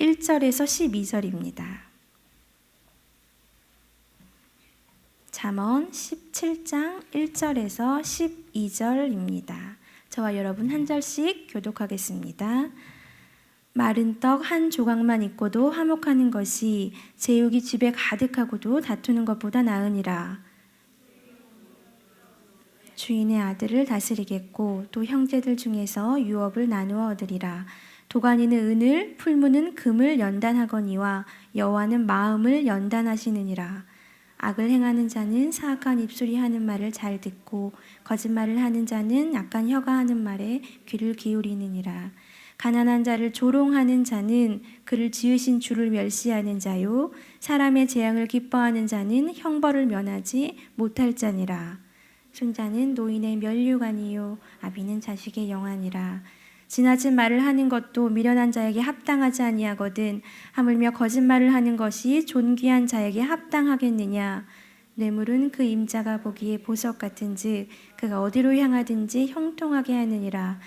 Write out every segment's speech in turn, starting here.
1절에서 12절입니다. 잠언 17장 1절에서 12절입니다. 저와 여러분 한 절씩 교독하겠습니다. 마른 떡 한 조각만 있고도 화목하는 것이 제육이 집에 가득하고도 다투는 것보다 나으니라. 주인의 아들을 다스리겠고 또 형제들 중에서 유업을 나누어 얻으리라. 도가니는 은을, 풀무는 금을 연단하거니와 여호와는 마음을 연단하시느니라. 악을 행하는 자는 사악한 입술이 하는 말을 잘 듣고 거짓말을 하는 자는 약간 혀가 하는 말에 귀를 기울이느니라. 가난한 자를 조롱하는 자는 그를 지으신 주를 멸시하는 자요, 사람의 재앙을 기뻐하는 자는 형벌을 면하지 못할 자니라. 손자는 노인의 면류관이요 아비는 자식의 영안이라. 지나친 말을 하는 것도 미련한 자에게 합당하지 아니하거든 하물며 거짓말을 하는 것이 존귀한 자에게 합당하겠느냐. 뇌물은 그 임자가 보기에 보석 같은즉 그가 어디로 향하든지 형통하게 하느니라.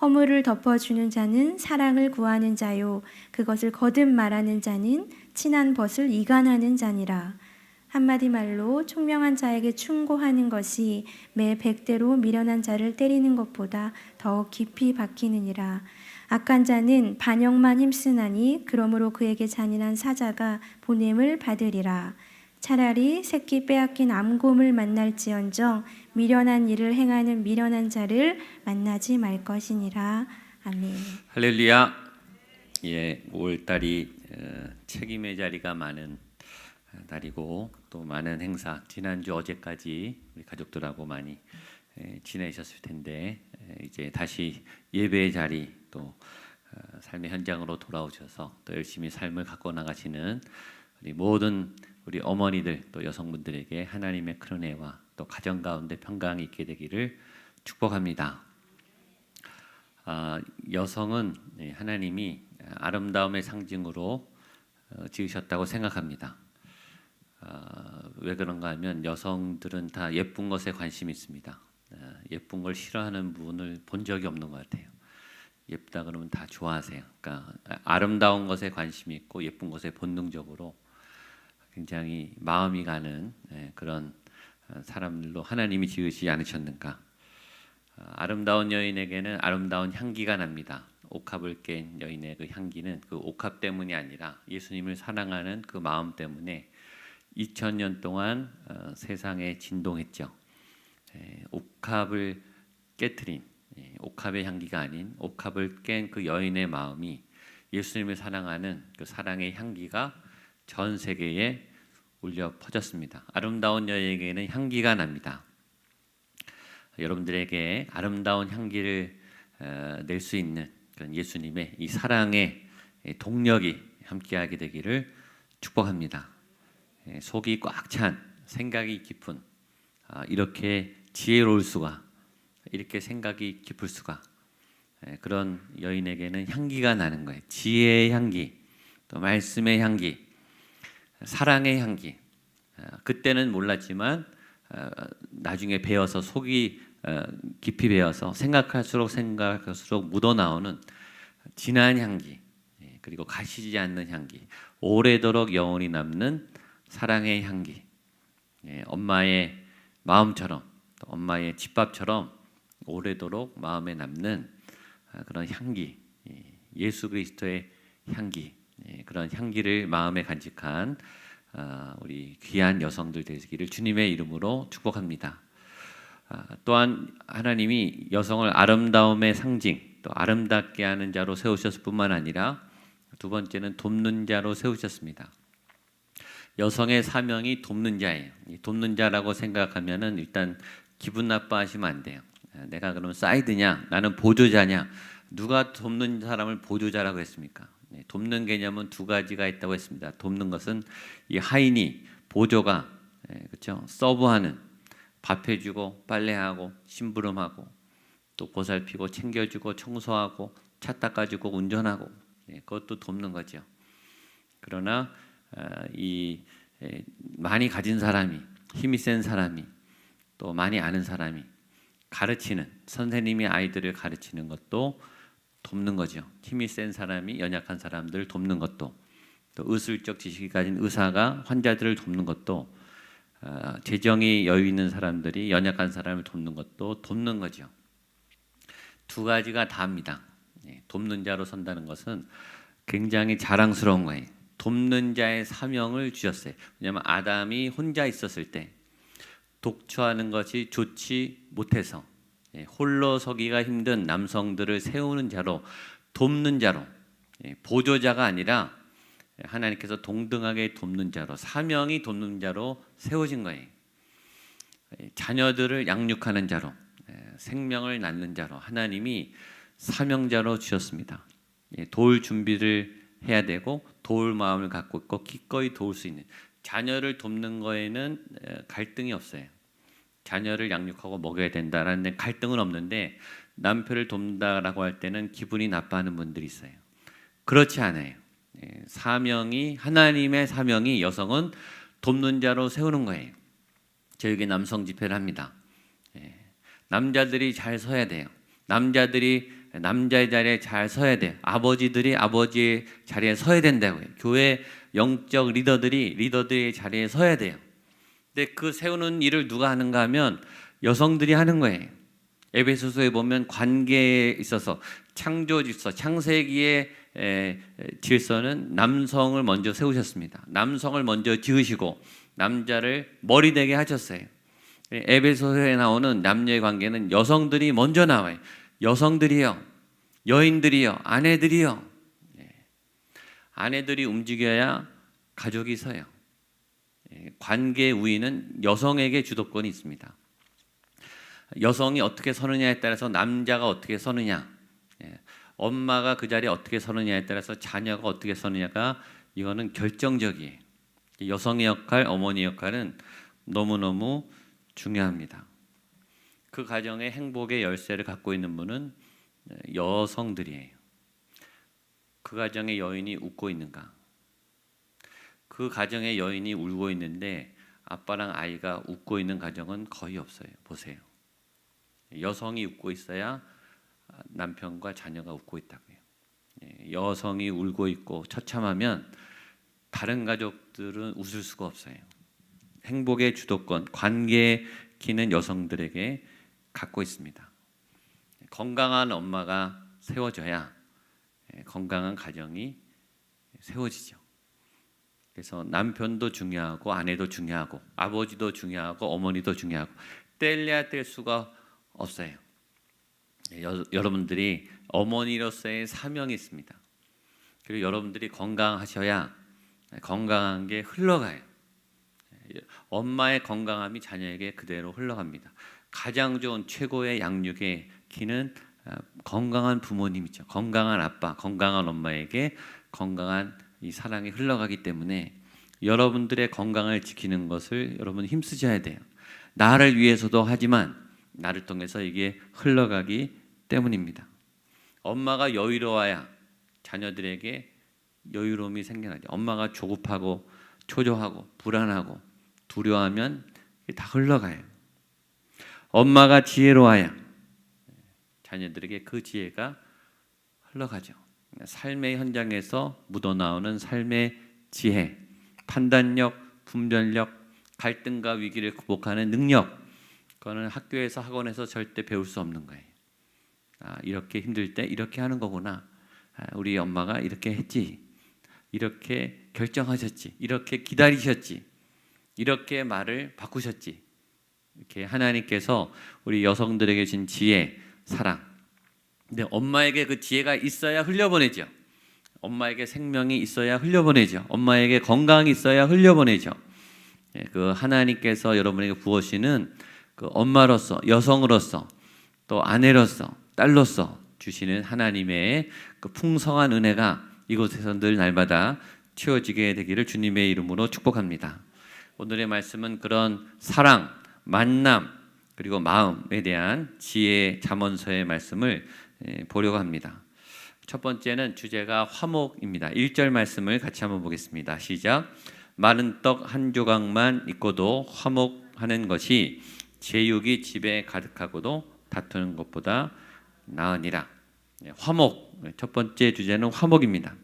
허물을 덮어주는 자는 사랑을 구하는 자요 그것을 거듭 말하는 자는 친한 벗을 이간하는 자니라. 한마디 말로 총명한 자에게 충고하는 것이 매 100대로 미련한 자를 때리는 것보다 더 깊이 박히느니라. 악한 자는 반역만 힘쓰나니 그러므로 그에게 잔인한 사자가 보냄을 받으리라. 차라리 새끼 빼앗긴 암곰을 만날지언정 미련한 일을 행하는 미련한 자를 만나지 말 것이니라. 아멘. 할렐루야. 예, 5월달이 책임의 자리가 많은 달이고 또 많은 행사, 지난주 어제까지 우리 가족들하고 많이 지내셨을 텐데 이제 다시 예배의 자리 또 삶의 현장으로 돌아오셔서 또 열심히 삶을 갖고 나가시는 우리 모든 우리 어머니들 또 여성분들에게 하나님의 큰 은혜와 또 가정 가운데 평강이 있게 되기를 축복합니다. 여성은 하나님이 아름다움의 상징으로 지으셨다고 생각합니다. 왜 그런가 하면 여성들은 다 예쁜 것에 관심이 있습니다. 예쁜 걸 싫어하는 분을 본 적이 없는 것 같아요. 예쁘다 그러면 다 좋아하세요. 그러니까 아름다운 것에 관심이 있고 예쁜 것에 본능적으로 굉장히 마음이 가는 그런 사람들로 하나님이 지으시지 않으셨는가. 아름다운 여인에게는 아름다운 향기가 납니다. 옥합을 깬 여인의 그 향기는 그 옥합 때문이 아니라 예수님을 사랑하는 그 마음 때문에 2000년 동안 세상에 진동했죠. 옥합을 깨트린 옥합의 향기가 아닌 옥합을 깬 그 여인의 마음이 예수님을 사랑하는 그 사랑의 향기가 전 세계에 울려 퍼졌습니다. 아름다운 여인에게는 향기가 납니다. 여러분들에게 아름다운 향기를 낼 수 있는 그런 예수님의 이 사랑의 동력이 함께하게 되기를 축복합니다. 속이 꽉 찬 생각이 깊은 이렇게 지혜로울 수가 이렇게 생각이 깊을 수가 그런 여인에게는 향기가 나는 거예요. 지혜의 향기, 또 말씀의 향기, 사랑의 향기. 그때는 몰랐지만 나중에 배워서 속이 깊이 배워서 생각할수록 묻어나오는 진한 향기, 그리고 가시지 않는 향기, 오래도록 영원히 남는 사랑의 향기, 엄마의 마음처럼 또 엄마의 집밥처럼 오래도록 마음에 남는 그런 향기, 예수 그리스도의 향기, 그런 향기를 마음에 간직한 우리 귀한 여성들 되시기를 주님의 이름으로 축복합니다. 또한 하나님이 여성을 아름다움의 상징, 또 아름답게 하는 자로 세우셨을 뿐만 아니라 두 번째는 돕는 자로 세우셨습니다. 여성의 사명이 돕는 자예요. 돕는 자라고 생각하면은 일단 기분 나빠하시면 안 돼요. 내가 그럼 사이드냐? 나는 보조자냐? 누가 돕는 사람을 보조자라고 했습니까? 돕는 개념은 두 가지가 있다고 했습니다. 돕는 것은 이 하인이 보조가 그렇죠? 서브하는 밥 해주고 빨래하고 심부름하고 또 보살피고 챙겨주고 청소하고 차 닦아주고 운전하고 그것도 돕는 거죠. 그러나 이 많이 가진 사람이 힘이 센 사람이 또 많이 아는 사람이 가르치는 선생님이 아이들을 가르치는 것도 돕는 거죠. 힘이 센 사람이 연약한 사람들을 돕는 것도, 또 의술적 지식이 가진 의사가 환자들을 돕는 것도, 재정이 여유 있는 사람들이 연약한 사람을 돕는 것도 돕는 거죠. 두 가지가 다입니다. 돕는 자로 선다는 것은 굉장히 자랑스러운 거예요. 돕는 자의 사명을 주셨어요. 왜냐하면 아담이 혼자 있었을 때 독처하는 것이 좋지 못해서 홀로 서기가 힘든 남성들을 세우는 자로, 돕는 자로, 보조자가 아니라 하나님께서 동등하게 돕는 자로, 사명이 돕는 자로 세워진 거예요. 자녀들을 양육하는 자로, 생명을 낳는 자로 하나님이 사명자로 주셨습니다. 도울 준비를 해야 되고 도울 마음을 갖고 있고 기꺼이 도울 수 있는, 자녀를 돕는 거에는 갈등이 없어요. 자녀를 양육하고 먹여야 된다라는 갈등은 없는데, 남편을 돕는다라고 할 때는 기분이 나빠하는 분들이 있어요. 그렇지 않아요. 사명이, 하나님의 사명이 여성은 돕는 자로 세우는 거예요. 저에게 남성 집회를 합니다. 남자들이 잘 서야 돼요. 남자들이 남자의 자리에 잘 서야 돼요. 아버지들이 아버지의 자리에 서야 된다고요. 교회 영적 리더들의 자리에 서야 돼요. 근데 그 세우는 일을 누가 하는가 하면 여성들이 하는 거예요. 에베소서에 보면 관계에 있어서 창조 질서, 창세기의 질서는 남성을 먼저 세우셨습니다. 남성을 먼저 지으시고 남자를 머리 되게 하셨어요. 에베소서에 나오는 남녀의 관계는 여성들이 먼저 나와요. 여성들이요, 여인들이요, 아내들이요. 아내들이 움직여야 가족이 서요. 관계 우위는 여성에게 주도권이 있습니다. 여성이 어떻게 서느냐에 따라서 남자가 어떻게 서느냐, 엄마가 그 자리에 어떻게 서느냐에 따라서 자녀가 어떻게 서느냐가, 이거는 결정적이에요. 여성의 역할, 어머니 역할은 너무너무 중요합니다. 그 가정의 행복의 열쇠를 갖고 있는 분은 여성들이에요. 그 가정의 여인이 웃고 있는가? 그 가정의 여인이 울고 있는데 아빠랑 아이가 웃고 있는 가정은 거의 없어요. 보세요. 여성이 웃고 있어야 남편과 자녀가 웃고 있다고요. 여성이 울고 있고 처참하면 다른 가족들은 웃을 수가 없어요. 행복의 주도권, 관계의 기는 여성들에게 갖고 있습니다. 건강한 엄마가 세워져야 건강한 가정이 세워지죠. 그래서 남편도 중요하고 아내도 중요하고 아버지도 중요하고 어머니도 중요하고 뗄래야 뗄 수가 없어요. 여러분들이 어머니로서의 사명이 있습니다. 그리고 여러분들이 건강하셔야 건강한 게 흘러가요. 엄마의 건강함이 자녀에게 그대로 흘러갑니다. 가장 좋은 최고의 양육의 기는 건강한 부모님이죠. 건강한 아빠, 건강한 엄마에게 건강한 이 사랑이 흘러가기 때문에 여러분들의 건강을 지키는 것을 여러분 힘쓰셔야 돼요. 나를 위해서도 하지만 나를 통해서 이게 흘러가기 때문입니다. 엄마가 여유로워야 자녀들에게 여유로움이 생겨나죠. 엄마가 조급하고 초조하고 불안하고 두려워하면 다 흘러가요. 엄마가 지혜로워야 자녀들에게 그 지혜가 흘러가죠. 삶의 현장에서 묻어나오는 삶의 지혜, 판단력, 분별력, 갈등과 위기를 극복하는 능력, 그거는 학교에서 학원에서 절대 배울 수 없는 거예요. 이렇게 힘들 때 이렇게 하는 거구나. 우리 엄마가 이렇게 했지. 이렇게 결정하셨지. 이렇게 기다리셨지. 이렇게 말을 바꾸셨지. 이렇게 하나님께서 우리 여성들에게 준 지혜, 사랑. 근데 엄마에게 그 지혜가 있어야 흘려보내죠. 엄마에게 생명이 있어야 흘려보내죠. 엄마에게 건강이 있어야 흘려보내죠. 그 하나님께서 여러분에게 부어주시는 그 엄마로서, 여성으로서, 또 아내로서, 딸로서 주시는 하나님의 그 풍성한 은혜가 이곳에서 늘 날마다 채워지게 되기를 주님의 이름으로 축복합니다. 오늘의 말씀은 그런 사랑, 만남, 그리고 마음에 대한 지혜 잠언서의 말씀을 보려고 합니다. 첫 번째는 주제가 화목입니다. 1절 말씀을 같이 한번 보겠습니다. 시작. 마른 떡 한 조각만 있고도 화목하는 것이 제육이 집에 가득하고도 다투는 것보다 나으니라. 화목, 첫 번째 주제는 화목입니다.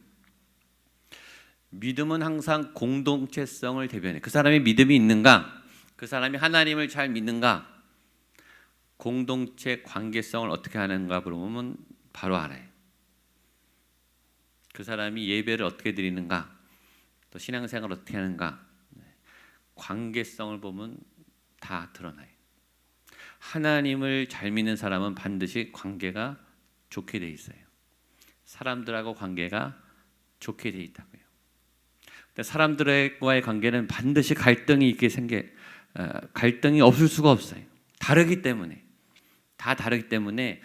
믿음은 항상 공동체성을 대변해. 그 사람이 믿음이 있는가? 그 사람이 하나님을 잘 믿는가? 공동체 관계성을 어떻게 하는가 물어보면 바로 알아요. 그 사람이 예배를 어떻게 드리는가? 또 신앙생활을 어떻게 하는가? 관계성을 보면 다 드러나요. 하나님을 잘 믿는 사람은 반드시 관계가 좋게 돼 있어요. 사람들하고 관계가 좋게 돼 있다고요. 근데 사람들과의 관계는 반드시 갈등이 있게 갈등이 없을 수가 없어요. 다르기 때문에. 다 다르기 때문에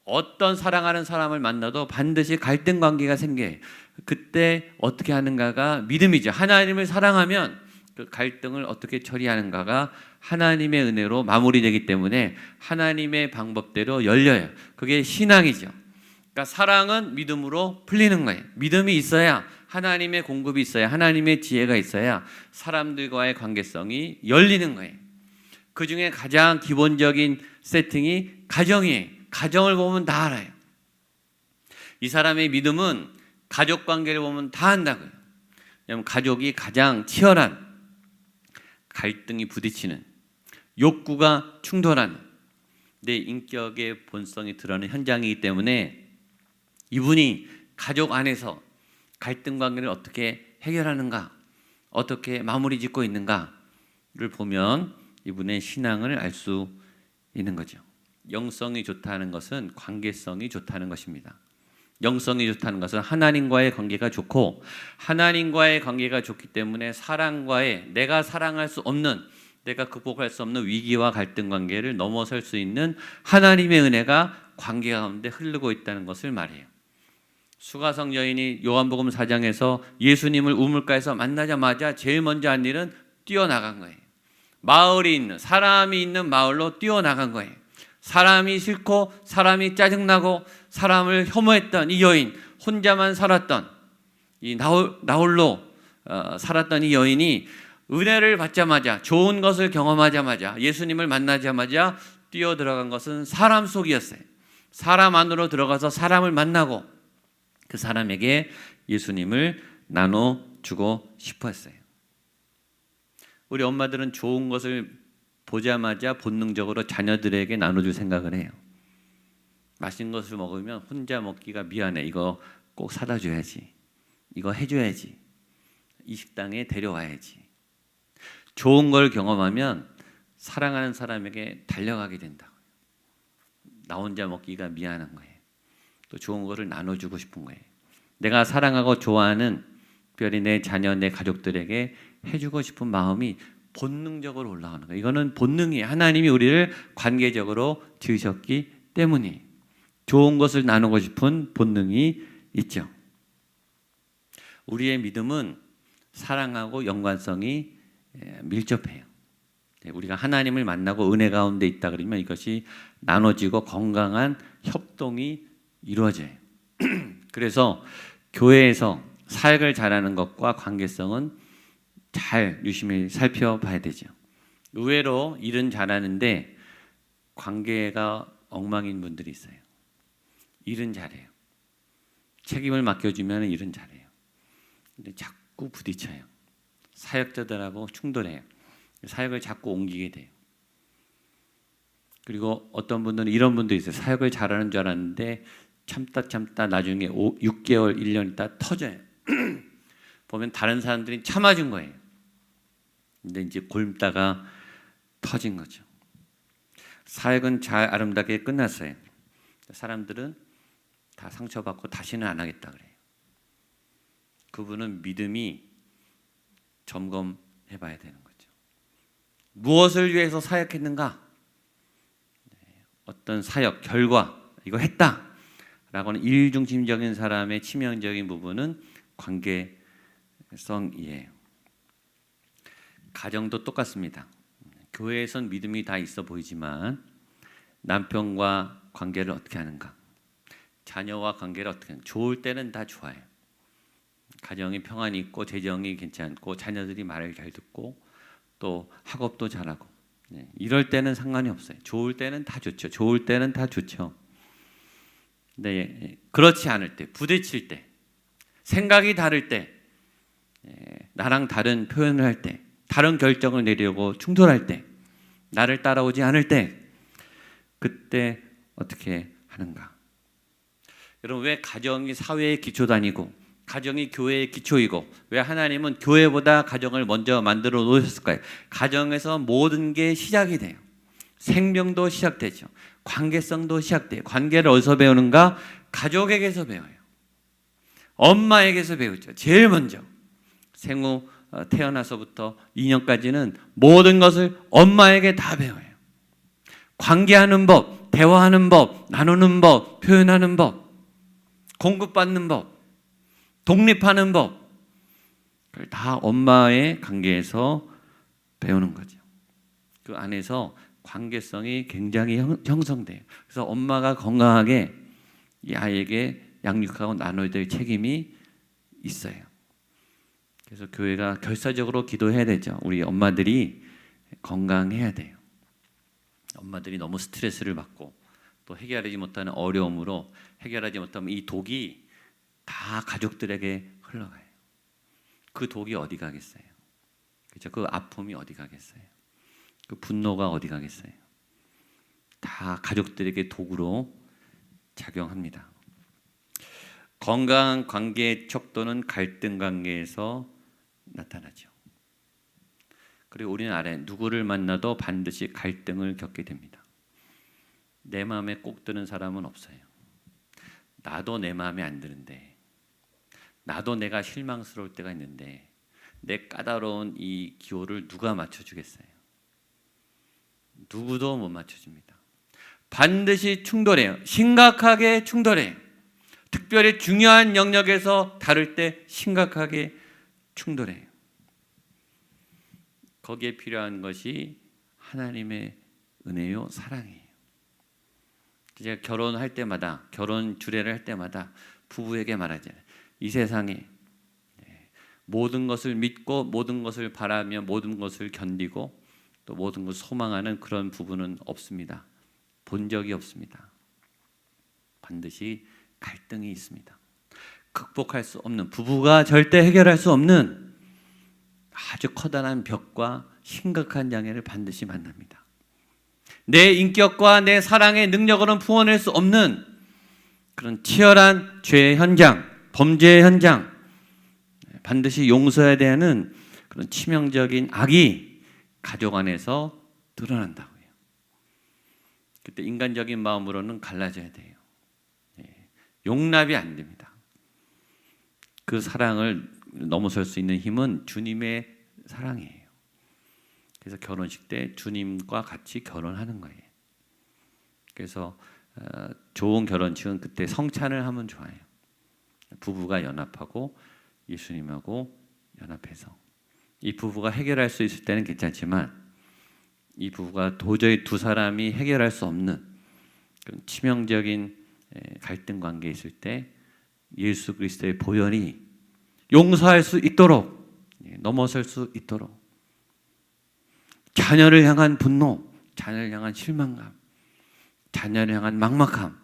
어떤 사랑하는 사람을 만나도 반드시 갈등 관계가 생겨요. 그때 어떻게 하는가가 믿음이죠. 하나님을 사랑하면 그 갈등을 어떻게 처리하는가가 하나님의 은혜로 마무리되기 때문에 하나님의 방법대로 열려요. 그게 신앙이죠. 그러니까 사랑은 믿음으로 풀리는 거예요. 믿음이 있어야 하나님의 공급이 있어야 하나님의 지혜가 있어야 사람들과의 관계성이 열리는 거예요. 그 중에 가장 기본적인 세팅이 가정이에요. 가정을 보면 다 알아요. 이 사람의 믿음은 가족 관계를 보면 다 안다고요. 왜냐하면 가족이 가장 치열한 갈등이 부딪히는 욕구가 충돌하는 내 인격의 본성이 드러나는 현장이기 때문에 이분이 가족 안에서 갈등 관계를 어떻게 해결하는가, 어떻게 마무리 짓고 있는가를 보면 이분의 신앙을 알 수 있는 거죠. 영성이 좋다는 것은 관계성이 좋다는 것입니다. 영성이 좋다는 것은 하나님과의 관계가 좋고 하나님과의 관계가 좋기 때문에 사랑과의 내가 사랑할 수 없는 내가 극복할 수 없는 위기와 갈등 관계를 넘어설 수 있는 하나님의 은혜가 관계 가운데 흐르고 있다는 것을 말해요. 수가성 여인이 요한복음 4장에서 예수님을 우물가에서 만나자마자 제일 먼저 한 일은 뛰어나간 거예요. 마을이 있는 사람이 있는 마을로 뛰어나간 거예요. 사람이 싫고 사람이 짜증나고 사람을 혐오했던 이 여인, 혼자만 살았던 이 나홀로 살았던 이 여인이 은혜를 받자마자 좋은 것을 경험하자마자 예수님을 만나자마자 뛰어들어간 것은 사람 속이었어요. 사람 안으로 들어가서 사람을 만나고 그 사람에게 예수님을 나눠주고 싶어 했어요. 우리 엄마들은 좋은 것을 보자마자 본능적으로 자녀들에게 나눠줄 생각을 해요. 맛있는 것을 먹으면 혼자 먹기가 미안해. 이거 꼭 사다 줘야지. 이거 해줘야지. 이 식당에 데려와야지. 좋은 걸 경험하면 사랑하는 사람에게 달려가게 된다고요. 나 혼자 먹기가 미안한 거예요. 또 좋은 거를 나눠주고 싶은 거예요. 내가 사랑하고 좋아하는 특별히 내 자녀, 내 가족들에게 해주고 싶은 마음이 본능적으로 올라오는 거예요. 이거는 본능이에요. 하나님이 우리를 관계적으로 지으셨기 때문에 좋은 것을 나누고 싶은 본능이 있죠. 우리의 믿음은 사랑하고 연관성이 밀접해요. 우리가 하나님을 만나고 은혜 가운데 있다 그러면 이것이 나눠지고 건강한 협동이 이루어져요. 그래서 교회에서 사역을 잘하는 것과 관계성은 잘 유심히 살펴봐야 되죠. 의외로 일은 잘하는데 관계가 엉망인 분들이 있어요. 일은 잘해요. 책임을 맡겨주면 일은 잘해요. 근데 자꾸 부딪혀요. 사역자들하고 충돌해요. 사역을 자꾸 옮기게 돼요. 그리고 어떤 분들은 이런 분도 있어요. 사역을 잘하는 줄 알았는데 참다 나중에 6개월, 1년 있다 터져요. 보면 다른 사람들이 참아준 거예요. 근데 이제 곪다가 터진 거죠. 사역은 잘 아름답게 끝났어요. 사람들은 다 상처받고 다시는 안 하겠다 그래요. 그분은 믿음이 점검해 봐야 되는 거죠. 무엇을 위해서 사역했는가? 어떤 사역, 결과, 이거 했다 라고는 일중심적인 사람의 치명적인 부분은 관계성이에요. 가정도 똑같습니다. 교회에선 믿음이 다 있어 보이지만 남편과 관계를 어떻게 하는가? 자녀와 관계를 어떻게 하는가? 좋을 때는 다 좋아요. 가정이 평안이 있고 재정이 괜찮고 자녀들이 말을 잘 듣고 또 학업도 잘하고 이럴 때는 상관이 없어요. 좋을 때는 다 좋죠. 좋을 때는 다 좋죠. 근데 그렇지 않을 때, 부딪힐 때, 생각이 다를 때, 나랑 다른 표현을 할 때, 다른 결정을 내리려고 충돌할 때, 나를 따라오지 않을 때, 그때 어떻게 하는가? 여러분, 왜 가정이 사회의 기초도 아니고 가정이 교회의 기초이고 왜 하나님은 교회보다 가정을 먼저 만들어 놓으셨을까요? 가정에서 모든 게 시작이 돼요. 생명도 시작되죠. 관계성도 시작돼요. 관계를 어디서 배우는가? 가족에게서 배워요. 엄마에게서 배우죠. 제일 먼저 생후 태어나서부터 2년까지는 모든 것을 엄마에게 다 배워요. 관계하는 법, 대화하는 법, 나누는 법, 표현하는 법, 공급받는 법, 독립하는 법, 그걸 다 엄마의 관계에서 배우는 거죠. 그 안에서 관계성이 굉장히 형성돼요. 그래서 엄마가 건강하게 이 아이에게 양육하고 나눠야 될 책임이 있어요. 그래서 교회가 결사적으로 기도해야 되죠. 우리 엄마들이 건강해야 돼요. 엄마들이 너무 스트레스를 받고 또 해결하지 못하는 어려움으로 해결하지 못하면 이 독이 다 가족들에게 흘러가요. 그 독이 어디 가겠어요? 그렇죠? 그 아픔이 어디 가겠어요? 그 분노가 어디 가겠어요? 다 가족들에게 독으로 작용합니다. 건강한 관계의 척도는 갈등 관계에서 나타나죠. 그리고 우리는 알아요. 누구를 만나도 반드시 갈등을 겪게 됩니다. 내 마음에 꼭 드는 사람은 없어요. 나도 내 마음에 안 드는데, 나도 내가 실망스러울 때가 있는데 내 까다로운 이 기호를 누가 맞춰주겠어요? 누구도 못 맞춰줍니다. 반드시 충돌해요. 심각하게 충돌해요. 특별히 중요한 영역에서 다룰 때 심각하게 충돌해요. 거기에 필요한 것이 하나님의 은혜요, 사랑이에요. 제가 결혼할 때마다, 결혼 주례를 할 때마다 부부에게 말하잖아요. 이 세상에 모든 것을 믿고 모든 것을 바라며 모든 것을 견디고 또 모든 것을 소망하는 그런 부부는 없습니다. 본 적이 없습니다. 반드시 갈등이 있습니다. 극복할 수 없는, 부부가 절대 해결할 수 없는 아주 커다란 벽과 심각한 장애를 반드시 만납니다. 내 인격과 내 사랑의 능력으로는 풀어낼 수 없는 그런 치열한 죄의 현장, 범죄의 현장, 반드시 용서해야 되는 그런 치명적인 악이 가족 안에서 드러난다고요. 그때 인간적인 마음으로는 갈라져야 돼요. 용납이 안 됩니다. 그 사랑을 넘어설 수 있는 힘은 주님의 사랑이에요. 그래서 결혼식 때 주님과 같이 결혼하는 거예요. 그래서 좋은 결혼식은 그때 성찬을 하면 좋아요. 부부가 연합하고 예수님하고 연합해서 이 부부가 해결할 수 있을 때는 괜찮지만 이 부부가 도저히 두 사람이 해결할 수 없는 그런 치명적인 갈등 관계에 있을 때 예수 그리스도의 보혈이 용서할 수 있도록, 넘어설 수 있도록, 자녀를 향한 분노, 자녀를 향한 실망감, 자녀를 향한 막막함,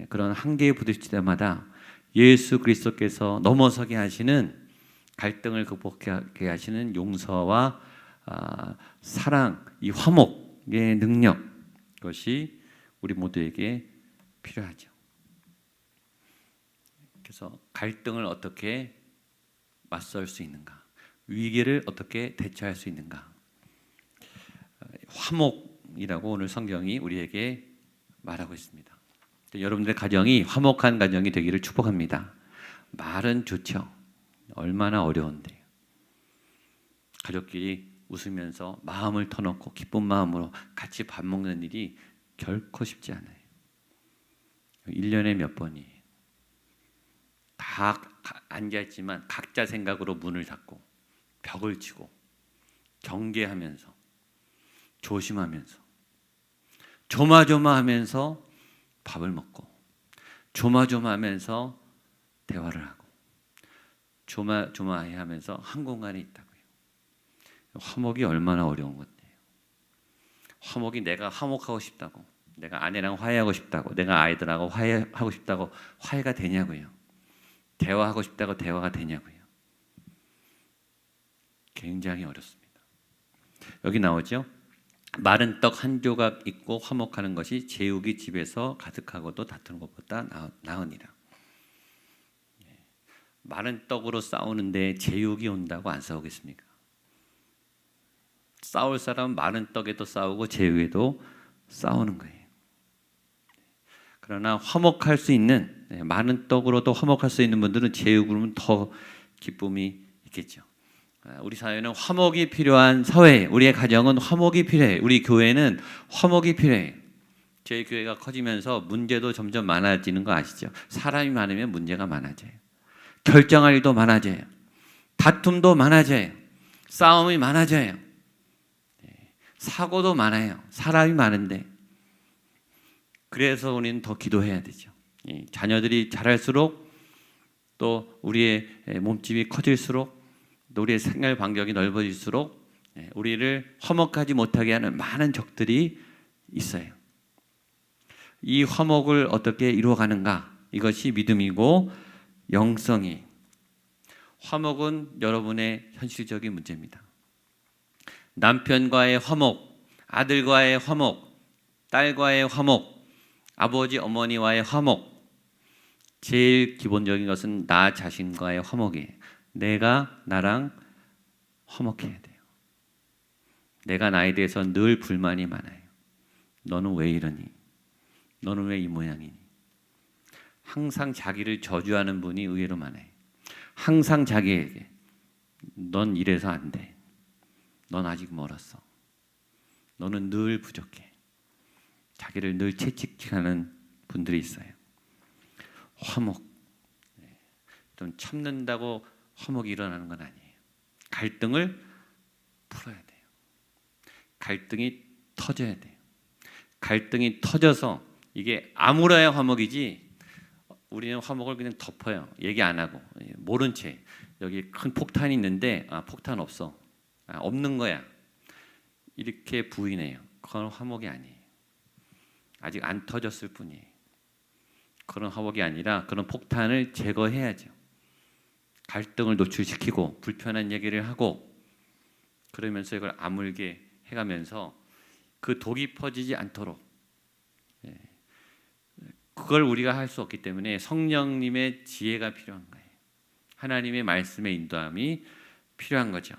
그런 한계에 부딪힐 때마다 예수 그리스도께서 넘어서게 하시는, 갈등을 극복하게 하시는 용서와 사랑, 이 화목의 능력, 그것이 우리 모두에게 필요하죠. 그래서 갈등을 어떻게 맞설 수 있는가, 위기를 어떻게 대처할 수 있는가, 화목이라고 오늘 성경이 우리에게 말하고 있습니다. 여러분들의 가정이 화목한 가정이 되기를 축복합니다. 말은 좋죠. 얼마나 어려운데 가족끼리 웃으면서 마음을 터놓고 기쁜 마음으로 같이 밥 먹는 일이 결코 쉽지 않아요. 1년에 몇 번이에요. 다 앉아있지만 각자 생각으로 문을 닫고 벽을 치고 경계하면서 조심하면서 조마조마하면서 밥을 먹고 조마조마하면서 대화를 하고 조마조마해하면서 한 공간에 있다고요. 화목이 얼마나 어려운 건데요. 화목이 내가 화목하고 싶다고 내가 아내랑 화해하고 싶다고, 내가 아이들하고 화해하고 싶다고 화해가 되냐고요. 대화하고 싶다고 대화가 되냐고요. 굉장히 어렵습니다. 여기 나오죠. 마른 떡 한 조각 있고 화목하는 것이 제육이 집에서 가득하고도 다투는 것보다 나으니라. 마른 떡으로 싸우는데 제육이 온다고 안 싸우겠습니까? 싸울 사람은 마른 떡에도 싸우고 제육에도 싸우는 거예요. 그러나 화목할 수 있는, 마른 떡으로도 화목할 수 있는 분들은 제육으로는 더 기쁨이 있겠죠. 우리 사회는 화목이 필요한 사회, 우리의 가정은 화목이 필요해. 우리 교회는 화목이 필요해. 저희 교회가 커지면서 문제도 점점 많아지는 거 아시죠? 사람이 많으면 문제가 많아져요. 결정할 일도 많아져요. 다툼도 많아져요. 싸움이 많아져요. 사고도 많아요. 사람이 많은데. 그래서 우리는 더 기도해야 되죠. 자녀들이 자랄수록 또 우리의 몸집이 커질수록 또 우리의 생활 반경이 넓어질수록 우리를 화목하지 못하게 하는 많은 적들이 있어요. 이 화목을 어떻게 이루어가는가? 이것이 믿음이고 영성이. 화목은 여러분의 현실적인 문제입니다. 남편과의 화목, 아들과의 화목, 딸과의 화목, 아버지 어머니와의 화목. 제일 기본적인 것은 나 자신과의 화목이에요. 내가 나랑 화목해야 돼요. 내가 나에 대해서 늘 불만이 많아요. 너는 왜 이러니? 너는 왜 이 모양이니? 항상 자기를 저주하는 분이 의외로 많아요. 항상 자기에게 넌 이래서 안 돼. 넌 아직 멀었어. 너는 늘 부족해. 자기를 늘 채찍질하는 분들이 있어요. 화목. 좀 참는다고 화목이 일어나는 건 아니에요. 갈등을 풀어야 돼요. 갈등이 터져야 돼요. 갈등이 터져서 이게 아무라야 화목이지 우리는 화목을 그냥 덮어요. 얘기 안 하고 모른 채 여기 큰 폭탄이 있는데 폭탄 없어. 없는 거야. 이렇게 부인해요. 그건 화목이 아니에요. 아직 안 터졌을 뿐이에요. 그런 화목이 아니라 그런 폭탄을 제거해야죠. 갈등을 노출시키고 불편한 얘기를 하고 그러면서 이걸 아물게 해가면서 그 독이 퍼지지 않도록 그걸 우리가 할 수 없기 때문에 성령님의 지혜가 필요한 거예요. 하나님의 말씀의 인도함이 필요한 거죠.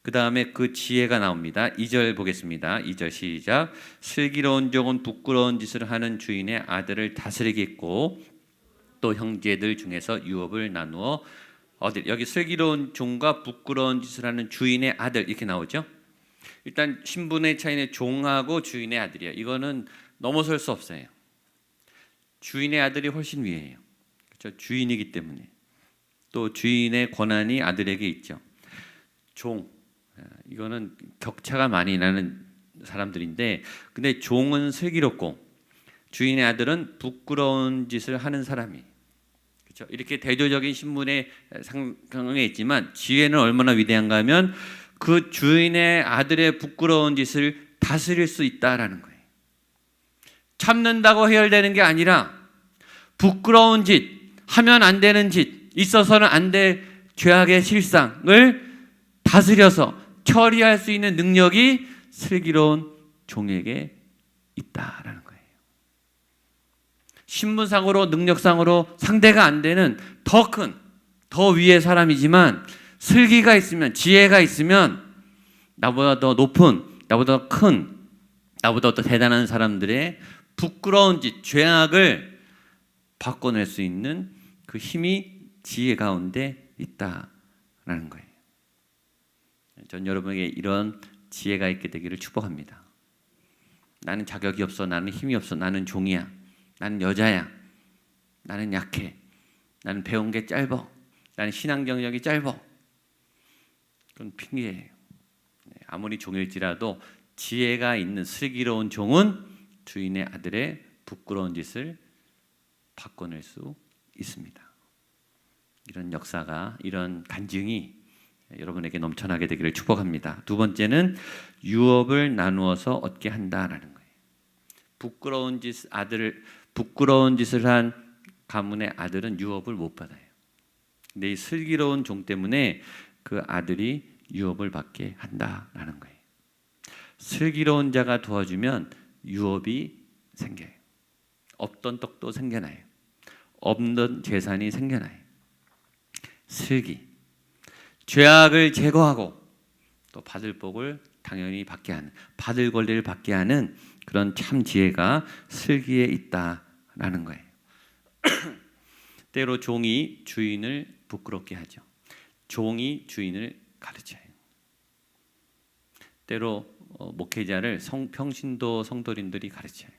그 다음에 그 지혜가 나옵니다. 2절 보겠습니다. 2절 시작. 슬기로운 종은 부끄러운 짓을 하는 주인의 아들을 다스리겠고 또 형제들 중에서 유업을 나누어 얻으리. 여기 슬기로운 종과 부끄러운 짓을 하는 주인의 아들 이렇게 나오죠. 일단 신분의 차이는 종하고 주인의 아들이에요. 이거는 넘어설 수 없어요. 주인의 아들이 훨씬 위에요. 그렇죠? 주인이기 때문에. 또 주인의 권한이 아들에게 있죠. 종, 이거는 격차가 많이 나는 사람들인데 근데 종은 슬기롭고 주인의 아들은 부끄러운 짓을 하는 사람이. 그렇죠? 이렇게 대조적인 신분의 상황에 있지만 지혜는 얼마나 위대한가 하면 그 주인의 아들의 부끄러운 짓을 다스릴 수 있다라는 거예요. 참는다고 해결되는 게 아니라 부끄러운 짓, 하면 안 되는 짓, 있어서는 안 될 죄악의 실상을 다스려서 처리할 수 있는 능력이 슬기로운 종에게 있다라는 거예요. 신분상으로 능력상으로 상대가 안 되는 더 큰, 더 위의 사람이지만 슬기가 있으면 지혜가 있으면 나보다 더 높은, 나보다 더 큰, 나보다 더 대단한 사람들의 부끄러운 짓, 죄악을 바꿔낼 수 있는 그 힘이 지혜 가운데 있다라는 거예요. 전 여러분에게 이런 지혜가 있게 되기를 축복합니다. 나는 자격이 없어, 나는 힘이 없어, 나는 종이야, 나는 여자야, 나는 약해, 나는 배운 게 짧아, 나는 신앙 경력이 짧아. 그건 핑계예요. 아무리 종일지라도 지혜가 있는 슬기로운 종은 주인의 아들의 부끄러운 짓을 바꿔낼 수 있습니다. 이런 역사가, 이런 간증이 여러분에게 넘쳐나게 되기를 축복합니다. 두 번째는 유업을 나누어서 얻게 한다라는 거예요. 부끄러운 짓을 한 가문의 아들은 유업을 못 받아요. 근데 이 슬기로운 종 때문에 그 아들이 유업을 받게 한다라는 거예요. 슬기로운 자가 도와주면 유업이 생겨요. 없던 떡도 생겨나요. 없는 재산이 생겨나요. 슬기. 죄악을 제거하고 또 받을 복을 당연히 받게 하는, 받을 권리를 받게 하는 그런 참 지혜가 슬기에 있다라는 거예요. 때로 종이 주인을 부끄럽게 하죠. 종이 주인을 가르쳐요. 때로 목회자를 평신도 성도님들이 가르쳐요.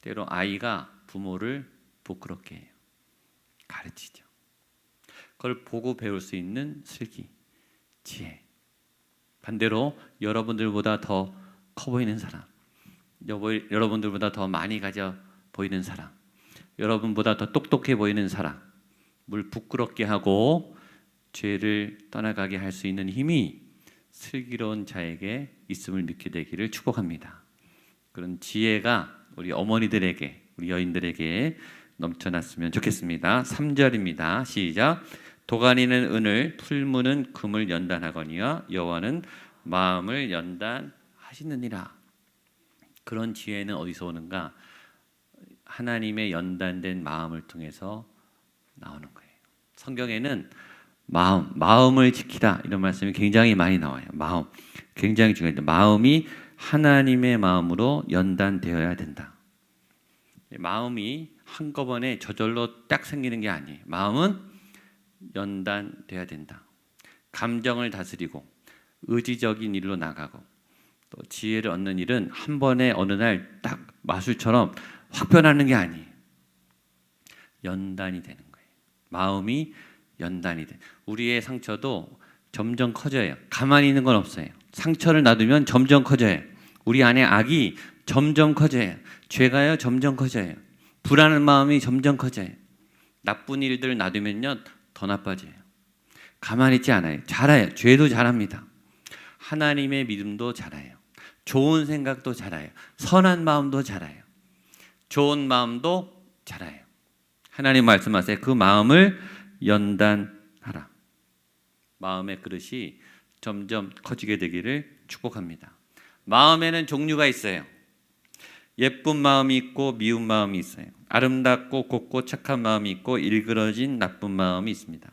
때로 아이가 부모를 부끄럽게 해요. 가르치죠. 그걸 보고 배울 수 있는 슬기, 지혜. 반대로 여러분들보다 더 커 보이는 사람, 여러분들보다 더 많이 가져 보이는 사람, 여러분보다 더 똑똑해 보이는 사람을 부끄럽게 하고 죄를 떠나가게 할 수 있는 힘이 슬기로운 자에게 있음을 믿게 되기를 축복합니다. 그런 지혜가 우리 어머니들에게, 우리 여인들에게 넘쳐났으면 좋겠습니다. 3절입니다. 시작. 도가니는 은을, 풀무는 금을 연단하거니와 여호와는 마음을 연단하시느니라. 그런 지혜는 어디서 오는가? 하나님의 연단된 마음을 통해서 나오는 거예요. 성경에는 마음을 지키라 이런 말씀이 굉장히 많이 나와요. 마음 굉장히 중요해요. 마음이 하나님의 마음으로 연단되어야 된다. 마음이 한꺼번에 저절로 딱 생기는 게 아니에요. 마음은 연단돼야 된다. 감정을 다스리고 의지적인 일로 나가고 또 지혜를 얻는 일은 한 번에 어느 날 딱 마술처럼 확 변하는 게 아니에요. 연단이 되는 거예요. 마음이 연단이 돼. 우리의 상처도 점점 커져요. 가만히 있는 건 없어요. 상처를 놔두면 점점 커져요. 우리 안에 악이 점점 커져요. 죄가요 점점 커져요. 불안한 마음이 점점 커져요. 나쁜 일들 놔두면요 더 나빠져요. 가만히 있지 않아요. 자라요. 죄도 자랍니다. 하나님의 믿음도 자라요. 좋은 생각도 자라요. 선한 마음도 자라요. 좋은 마음도 자라요. 하나님 말씀하세요. 그 마음을 연단하라. 마음의 그릇이 점점 커지게 되기를 축복합니다. 마음에는 종류가 있어요. 예쁜 마음이 있고 미운 마음이 있어요. 아름답고 곱고 착한 마음이 있고 일그러진 나쁜 마음이 있습니다.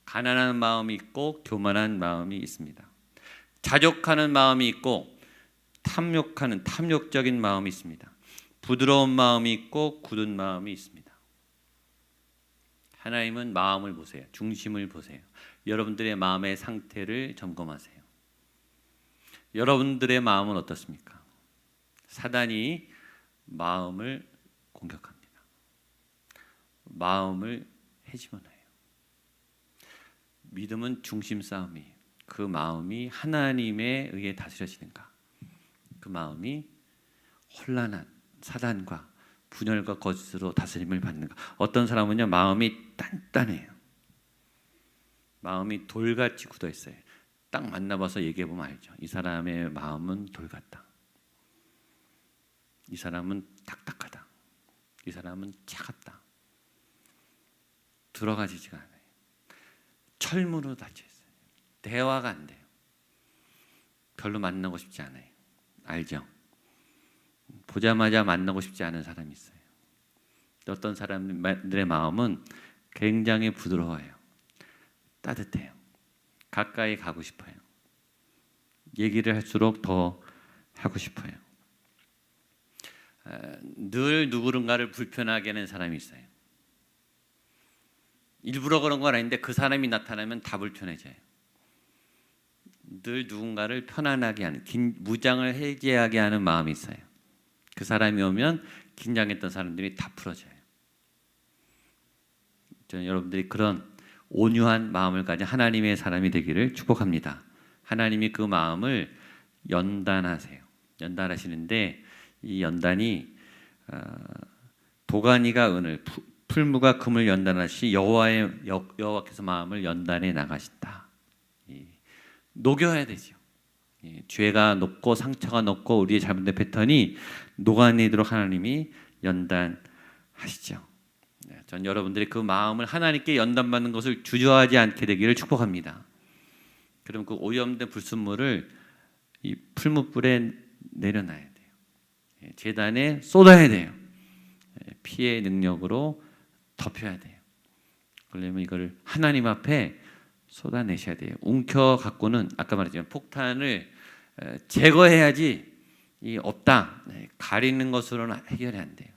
가난한 마음이 있고 교만한 마음이 있습니다. 자족하는 마음이 있고 탐욕적인 마음이 있습니다. 부드러운 마음이 있고 굳은 마음이 있습니다. 하나님은 마음을 보세요. 중심을 보세요. 여러분들의 마음의 상태를 점검하세요. 여러분들의 마음은 어떻습니까? 사단이 마음을 공격합니다. 마음을 해집어넣어요. 믿음은 중심 싸움이에요. 그 마음이 하나님에 의해 다스려지는가? 그 마음이 혼란한 사단과 분열과 거짓으로 다스림을 받는가? 어떤 사람은요 마음이 단단해요. 마음이 돌같이 굳어 있어요. 딱 만나봐서 얘기해 보면 알죠. 이 사람의 마음은 돌 같다. 이 사람은 딱딱하다. 이 사람은 차갑다. 들어가지지가 않아요. 철문으로 닫혀 있어요. 대화가 안 돼요. 별로 만나고 싶지 않아요. 알죠? 보자마자 만나고 싶지 않은 사람이 있어요. 어떤 사람들의 마음은 굉장히 부드러워요. 따뜻해요. 가까이 가고 싶어요. 얘기를 할수록 더 하고 싶어요. 늘 누군가를 불편하게 하는 사람이 있어요. 일부러 그런 건 아닌데 그 사람이 나타나면 다 불편해져요. 늘 누군가를 편안하게 하는, 무장을 해제하게 하는 마음이 있어요. 그 사람이 오면 긴장했던 사람들이 다 풀어져요. 저는 여러분들이 그런 온유한 마음을 가진 하나님의 사람이 되기를 축복합니다. 하나님이 그 마음을 연단하세요. 연단하시는데 이 연단이 도가니가 은을, 풀무가 금을 연단하시 여호와께서 마음을 연단해 나가신다. 녹여야 되죠. 죄가 높고 상처가 높고 우리의 잘못된 패턴이 녹아내도록 하나님이 연단하시죠. 전 여러분들이 그 마음을 하나님께 연단받는 것을 주저하지 않게 되기를 축복합니다. 그럼 그 오염된 불순물을 이 풀무불에 내려놔야 돼요. 제단에 쏟아야 돼요. 피의 능력으로 덮여야 돼요. 그러려면 이걸 하나님 앞에 쏟아내셔야 돼요. 움켜 갖고는 아까 말했지만 폭탄을 제거해야지 이 없다. 가리는 것으로는 해결이 안 돼요.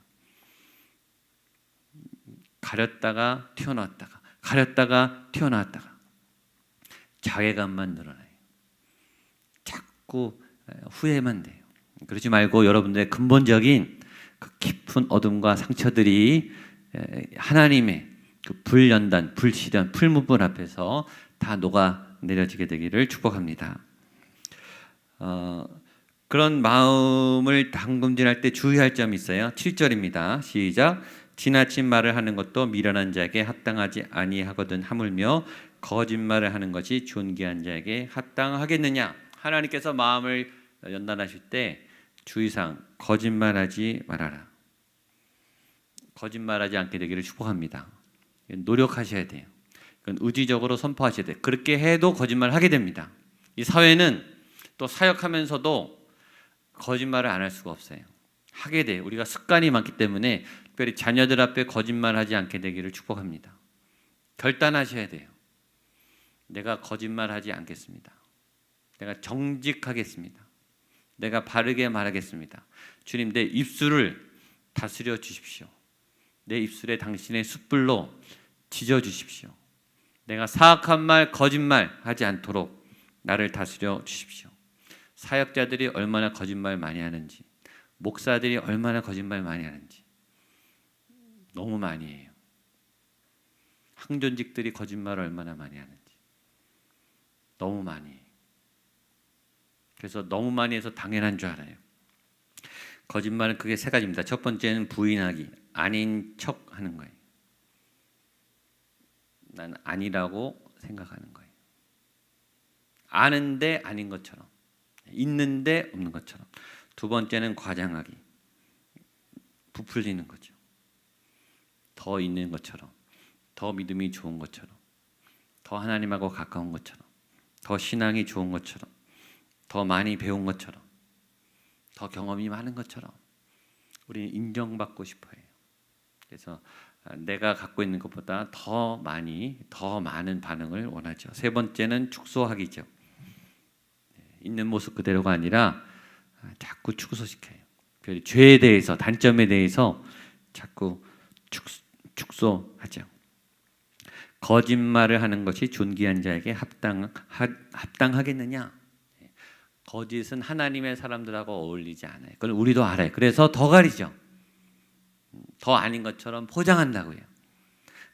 가렸다가 튀어나왔다가 가렸다가 튀어나왔다가 자괴감만 늘어나요. 자꾸 후회만 돼요. 그러지 말고 여러분들의 근본적인 그 깊은 어둠과 상처들이 하나님의 그 불연단, 불시련, 풀무불 앞에서 다 녹아 내려지게 되기를 축복합니다. 그런 마음을 담금질할 때 주의할 점이 있어요. 7절입니다. 시작. 지나친 말을 하는 것도 미련한 자에게 합당하지 아니하거든 하물며 거짓말을 하는 것이 존귀한 자에게 합당하겠느냐. 하나님께서 마음을 연단하실 때 주의사항 거짓말하지 말아라. 거짓말하지 않게 되기를 축복합니다. 노력하셔야 돼요. 그건 의지적으로 선포하셔야 돼요. 그렇게 해도 거짓말하게 됩니다. 이 사회는 또 사역하면서도 거짓말을 안 할 수가 없어요. 하게 돼요. 우리가 습관이 많기 때문에 특별히 자녀들 앞에 거짓말하지 않게 되기를 축복합니다. 결단하셔야 돼요. 내가 거짓말하지 않겠습니다. 내가 정직하겠습니다. 내가 바르게 말하겠습니다. 주님, 내 입술을 다스려 주십시오. 내 입술에 당신의 숯불로 지져 주십시오. 내가 사악한 말, 거짓말 하지 않도록 나를 다스려 주십시오. 사역자들이 얼마나 거짓말 많이 하는지, 목사들이 얼마나 거짓말 많이 하는지 너무 많이 해요. 항존직들이 거짓말을 얼마나 많이 하는지 너무 많이 해요. 그래서 너무 많이 해서 당연한 줄 알아요. 거짓말은 크게 세 가지입니다. 첫 번째는 부인하기, 아닌 척 하는 거예요. 난 아니라고 생각하는 거예요. 아는데 아닌 것처럼, 있는데 없는 것처럼. 두 번째는 과장하기, 부풀리는 거죠. 더 있는 것처럼, 더 믿음이 좋은 것처럼, 더 하나님하고 가까운 것처럼, 더 신앙이 좋은 것처럼, 더 많이 배운 것처럼, 더 경험이 많은 것처럼 우리는 인정받고 싶어요. 그래서 내가 갖고 있는 것보다 더 많이, 더 많은 반응을 원하죠. 세 번째는 축소하기죠. 있는 모습 그대로가 아니라 자꾸 축소시켜요. 죄에 대해서, 단점에 대해서 자꾸 축소하죠. 거짓말을 하는 것이 존귀한 자에게 합당하겠느냐? 거짓은 하나님의 사람들하고 어울리지 않아요. 그걸 우리도 알아요. 그래서 더 가리죠. 더 아닌 것처럼 포장한다고요.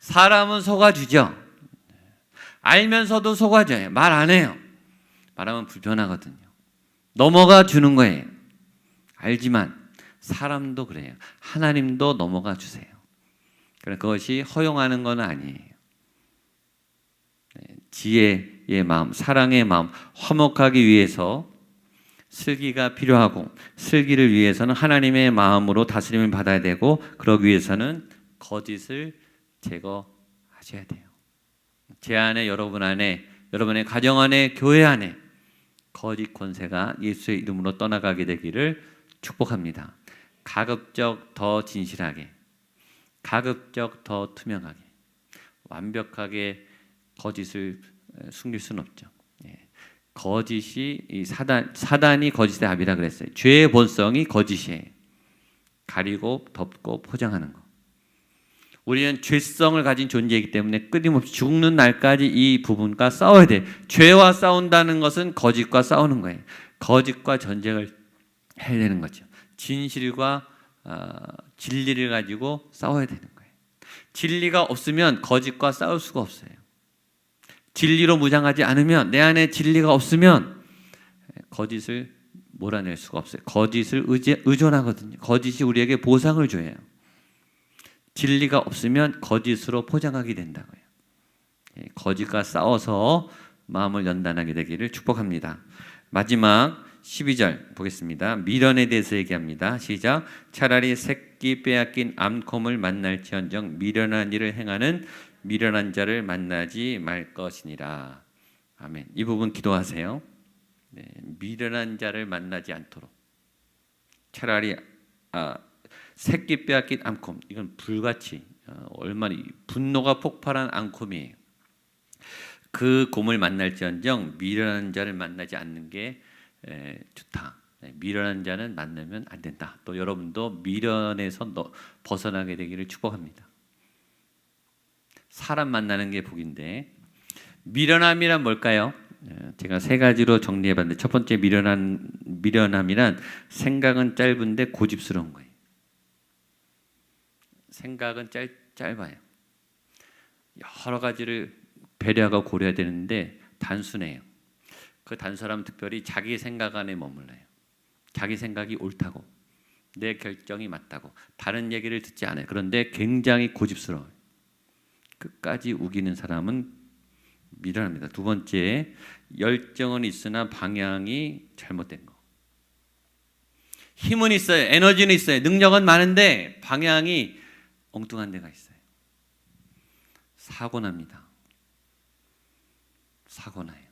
사람은 속아주죠. 알면서도 속아줘요. 말 안 해요. 말하면 불편하거든요. 넘어가 주는 거예요. 알지만 사람도 그래요. 하나님도 넘어가 주세요. 그것이 허용하는 건 아니에요. 지혜의 마음, 사랑의 마음, 화목하기 위해서 슬기가 필요하고, 슬기를 위해서는 하나님의 마음으로 다스림을 받아야 되고, 그러기 위해서는 거짓을 제거하셔야 돼요. 제 안에, 여러분 안에, 여러분의 가정 안에, 교회 안에 거짓 권세가 예수의 이름으로 떠나가게 되기를 축복합니다. 가급적 더 진실하게, 가급적 더 투명하게, 완벽하게 거짓을 숨길 수는 없죠. 거짓이 이 사단이 거짓의 압이라 그랬어요. 죄의 본성이 거짓이에요. 가리고 덮고 포장하는 거. 우리는 죄성을 가진 존재이기 때문에 끊임없이 죽는 날까지 이 부분과 싸워야 돼요. 죄와 싸운다는 것은 거짓과 싸우는 거예요. 거짓과 전쟁을 해야 되는 거죠. 진실과 진리를 가지고 싸워야 되는 거예요. 진리가 없으면 거짓과 싸울 수가 없어요. 진리로 무장하지 않으면, 내 안에 진리가 없으면 거짓을 몰아낼 수가 없어요. 거짓을 의존하거든요. 거짓이 우리에게 보상을 줘요. 진리가 없으면 거짓으로 포장하게 된다고요. 거짓과 싸워서 마음을 연단하게 되기를 축복합니다. 마지막 12절 보겠습니다. 미련에 대해서 얘기합니다. 시작. 차라리 새끼 빼앗긴 암곰을 만날지언정 미련한 일을 행하는 미련한 자를 만나지 말 것이니라. 아멘. 이 부분 기도하세요. 네, 미련한 자를 만나지 않도록. 차라리 새끼 빼앗긴 암곰, 이건 불같이 얼마나 분노가 폭발한 암곰이에요. 그 곰을 만날지언정 미련한 자를 만나지 않는 게 좋다. 미련한 자는 만나면 안 된다. 또 여러분도 미련에서 벗어나게 되기를 축복합니다. 사람 만나는 게 복인데, 미련함이란 뭘까요? 제가 세 가지로 정리해봤는데, 첫 번째 미련함이란 생각은 짧은데 고집스러운 거예요. 생각은 짧아요. 여러 가지를 배려하고 고려해야 되는데 단순해요. 그 단순함은 특별히 자기 생각 안에 머물러요. 자기 생각이 옳다고, 내 결정이 맞다고, 다른 얘기를 듣지 않아요. 그런데 굉장히 고집스러워요. 끝까지 우기는 사람은 미련합니다. 두 번째, 열정은 있으나 방향이 잘못된 거. 힘은 있어요. 에너지는 있어요. 능력은 많은데 방향이 엉뚱한 데가 있어요. 사고 납니다. 사고 나요.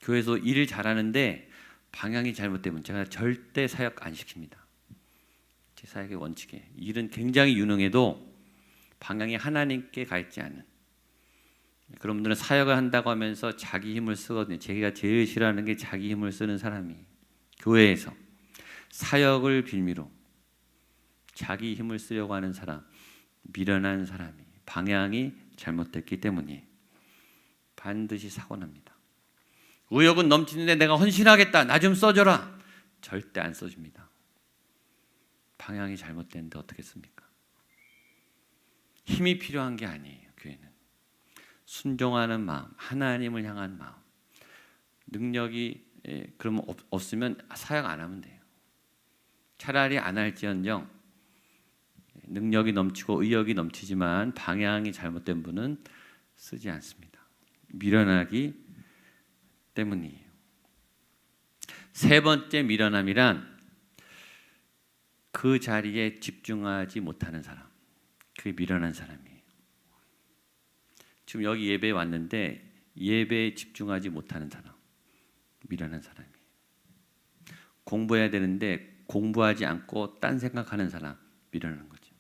교회에서 일을 잘하는데 방향이 잘못되면 제가 절대 사역 안 시킵니다. 제 사역의 원칙에 일은 굉장히 유능해도 방향이 하나님께 가 있지 않은 그런 분들은 사역을 한다고 하면서 자기 힘을 쓰거든요. 제가 제일 싫어하는 게 자기 힘을 쓰는 사람이. 교회에서 사역을 빌미로 자기 힘을 쓰려고 하는 사람, 미련한 사람이 방향이 잘못됐기 때문에 반드시 사고 납니다. 의욕은 넘치는데 내가 헌신하겠다, 나 좀 써줘라. 절대 안 써줍니다. 방향이 잘못됐는데 어떻게 씁니까? 힘이 필요한 게 아니에요. 교회는 순종하는 마음, 하나님을 향한 마음, 능력이 그러면 없으면 사역 안 하면 돼요. 차라리 안 할지언정 능력이 넘치고 의욕이 넘치지만 방향이 잘못된 분은 쓰지 않습니다. 미련하기 때문이에요. 세 번째 미련함이란 그 자리에 집중하지 못하는 사람, 그게 미련한 사람이에요. 지금 여기 예배에 왔는데 예배에 집중하지 못하는 사람, 미련한 사람이에요. 공부해야 되는데 공부하지 않고 딴 생각하는 사람, 미련한 거죠.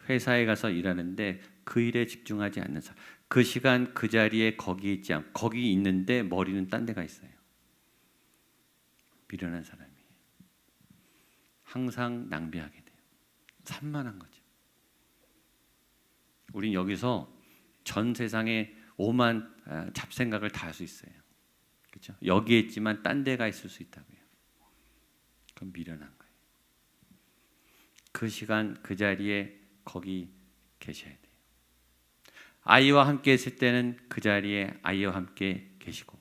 회사에 가서 일하는데 그 일에 집중하지 않는 사람, 그 시간 그 자리에 거기 있지 않고 거기 있는데 머리는 딴 데가 있어요. 미련한 사람이에요. 항상 낭비하게 돼요. 산만한 거죠. 우린 여기서 전 세상에 오만 잡생각을 다 할 수 있어요. 그렇죠? 여기에 있지만 딴 데가 있을 수 있다고요. 그건 미련한 거예요. 그 시간 그 자리에 거기 계셔야 돼요. 아이와 함께 있을 때는 그 자리에 아이와 함께 계시고,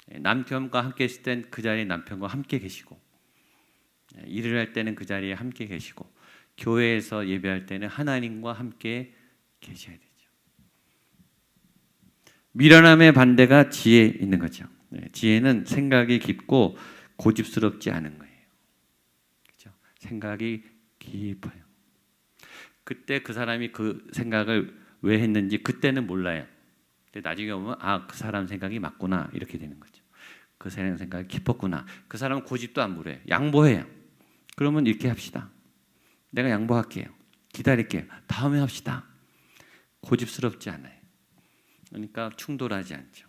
남편과 함께 있을 때는 그 자리에 남편과 함께 계시고, 일을 할 때는 그 자리에 함께 계시고, 교회에서 예배할 때는 하나님과 함께 계셔야 되죠. 미련함의 반대가 지혜 있는 거죠. 지혜는 생각이 깊고 고집스럽지 않은 거예요. 그렇죠? 생각이 깊어요. 그때 그 사람이 그 생각을 왜 했는지 그때는 몰라요. 근데 나중에 보면 그 사람 생각이 맞구나 이렇게 되는 거죠. 그 사람 생각이 깊었구나. 그 사람은 고집도 안 부려요. 양보해요. 그러면 이렇게 합시다. 내가 양보할게요. 기다릴게요. 다음에 합시다. 고집스럽지 않아요. 그러니까 충돌하지 않죠.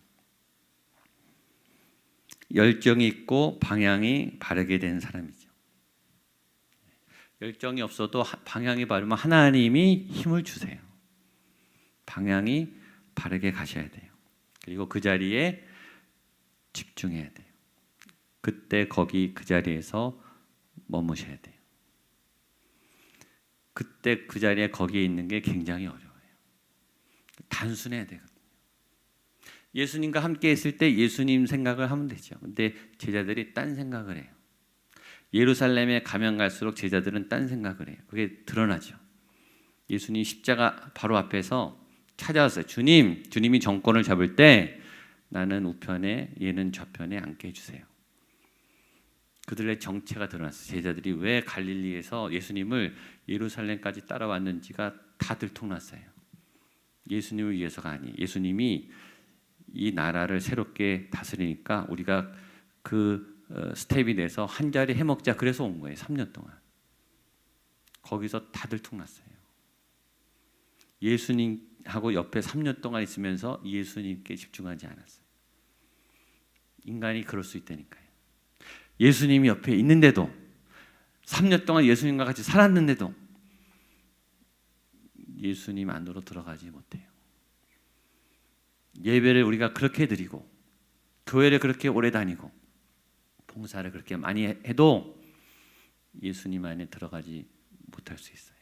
열정이 있고 방향이 바르게 된 사람이죠. 열정이 없어도 방향이 바르면 하나님이 힘을 주세요. 방향이 바르게 가셔야 돼요. 그리고 그 자리에 집중해야 돼요. 그때 거기 그 자리에서 머무셔야 돼요. 그때 그 자리에 거기에 있는 게 굉장히 어려워요. 단순해야 되거든요. 예수님과 함께 있을 때 예수님 생각을 하면 되죠. 근데 제자들이 딴 생각을 해요. 예루살렘에 가면 갈수록 제자들은 딴 생각을 해요. 그게 드러나죠. 예수님 십자가 바로 앞에서 찾아왔어요. 주님이 정권을 잡을 때 나는 우편에 얘는 좌편에 앉게 해주세요. 그들의 정체가 드러났어요. 제자들이 왜 갈릴리에서 예수님을 예루살렘까지 따라왔는지가 다 들통났어요. 예수님을 위해서가 아니, 예수님이 이 나라를 새롭게 다스리니까 우리가 그 스텝이 돼서 한 자리 해먹자, 그래서 온 거예요. 3년 동안. 거기서 다 들통났어요. 예수님하고 옆에 3년 동안 있으면서 예수님께 집중하지 않았어요. 인간이 그럴 수 있다니까요. 예수님이 옆에 있는데도, 3년 동안 예수님과 같이 살았는데도 예수님 안으로 들어가지 못해요. 예배를 우리가 그렇게 드리고 교회를 그렇게 오래 다니고 봉사를 그렇게 많이 해도 예수님 안에 들어가지 못할 수 있어요.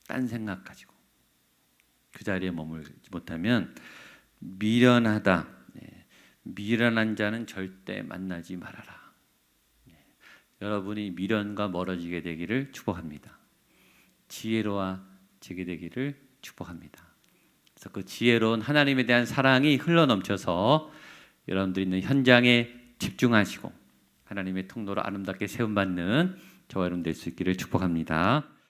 딴 생각 가지고 그 자리에 머물지 못하면 미련하다, 미련한 자는 절대 만나지 말아라. 여러분이 미련과 멀어지게 되기를 축복합니다. 지혜로워지게 되기를 축복합니다. 그래서 그 지혜로운 하나님에 대한 사랑이 흘러넘쳐서 여러분들이 있는 현장에 집중하시고 하나님의 통로로 아름답게 세움받는 저와 여러분 될 수 있기를 축복합니다.